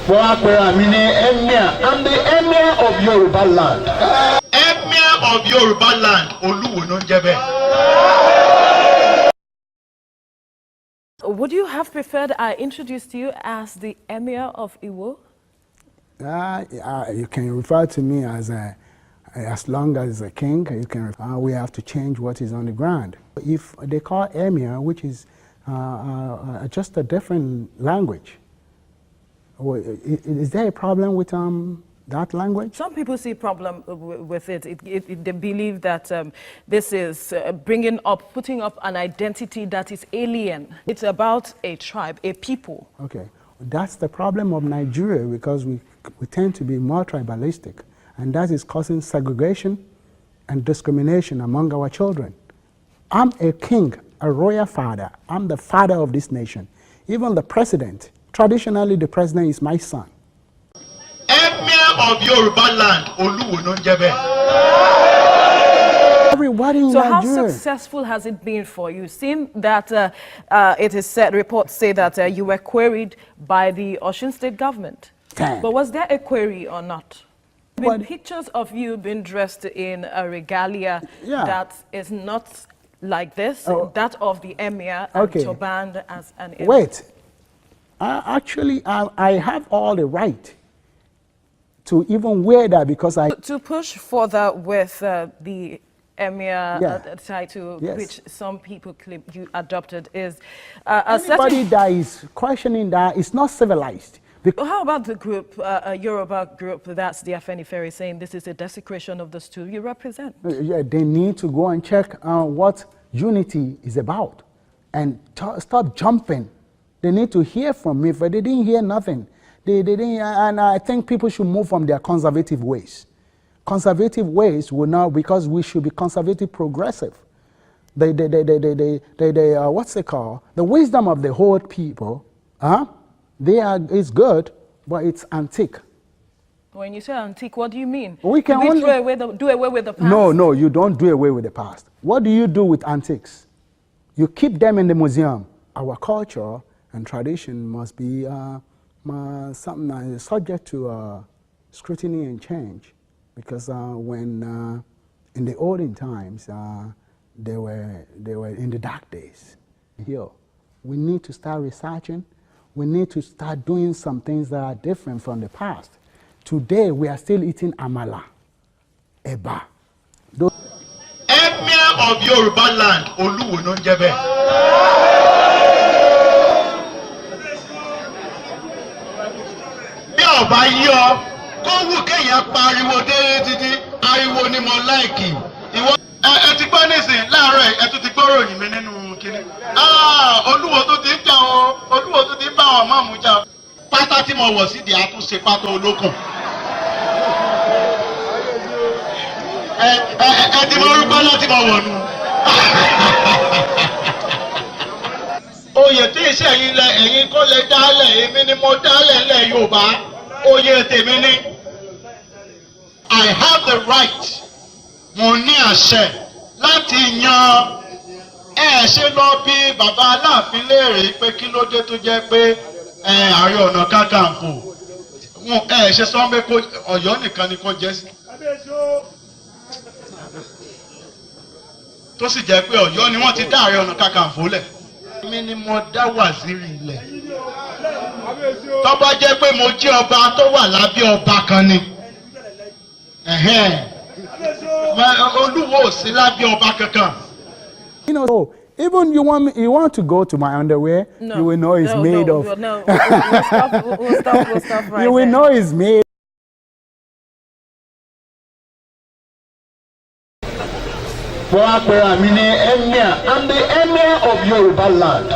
I'm the Emir of Yorubaland. Emir of Yorubaland, Oluwo no njebe. Would you have preferred I introduced you as the Emir of Iwo? You can refer to me as long as a king. You can. We have to change what is on the ground. If they call Emir, which is just a different language, is there a problem with that language? Some people see problem with it. They believe that this is putting up an identity that is alien. It's about a tribe, a people. Okay, that's the problem of Nigeria, because we tend to be more tribalistic, and that is causing segregation and discrimination among our children. I'm a king, a royal father. I'm the father of this nation. Even the president, traditionally the president is my son. Emir of Yorubaland, Oluwo no njebe. Everybody in So Nigeria. how successful has it been for you? Seeing that it is said, reports say that you were queried by the Osun State government. Damn. But was there a query or not? With pictures of you being dressed in a regalia that is not like this, that of the Emir, and turbaned as an Emir. Wait. Actually, I have all the right to even wear that, because To push further with the Emir title, which some people claim you adopted, is anybody that is questioning that is not civilized. How about the group, a Yoruba group, that's the Afenifere, saying this is a desecration of the stool you represent? They need to go and check what unity is about and stop jumping. They need to hear from me. If they didn't hear nothing, they didn't, and I think people should move from their conservative ways. Conservative ways will not, because we should be conservative progressive. What's it called? The wisdom of the whole people, it's good, but it's antique. When you say antique, what do you mean? We can only do away with the past? No, you don't do away with the past. What do you do with antiques? You keep them in the museum. Our culture and tradition must be something that is subject to scrutiny and change, because when in the olden times they were in the dark days. Here, we need to start researching. We need to start doing some things that are different from the past. Today we are still eating amala, eba. Emir of Yorubaland, Oluwo no njebe. Bí ó bá yí ọ, kó wù kéèyàn pariwo délé títí, ariwo ni mo like. Ìwọ ẹ ti gbọ́ nísìn láàárọ̀ ẹ tún ti gbọ́ ròyìn mi nínú kíní. Olúwo tó ti ń jà o, Olúwo tó ti ń bá àwọn máàmù jà. Pátá tí mo wọ̀ sídìí àtúnṣe pátá olókùn. Ẹ ti mọ orúkọ láti mọ wọ̀ nù. Oyè tí iṣẹ́ yìí lẹ ẹ̀yin kọ́ lẹ dálẹ̀, èmi ni mo dálẹ̀ lẹ̀ Yorùbá. Oyè tèmi ni. I have the right, mo ní àṣẹ láti yan. Ẹ ṣe lọ bí bàbá Aláàfin léèrè pé kí ló dé tó jẹ́ pé Ààrẹ Ọ̀nà Kakanfò. Ẹ ṣe sọ pé Ọ̀yọ́ nìkan ni kò jẹ́ sí. Tó sì jẹ́ pé Ọ̀yọ́ ni wọ́n ti dá Ààrẹ Ọ̀nà Kakanfò lẹ̀. Èmi ni mo dá Wàzírì lẹ̀. Tó bá jẹ́ pé mo jẹ́ ọba tó wà lábẹ́ ọba kan ni. Olúwo ò sí lábẹ́ ọba kankan. You know, even you want to go to my underwear, you will know it's made of. No, we'll stop right You will know it's made. I'm the Emir of Yorubaland.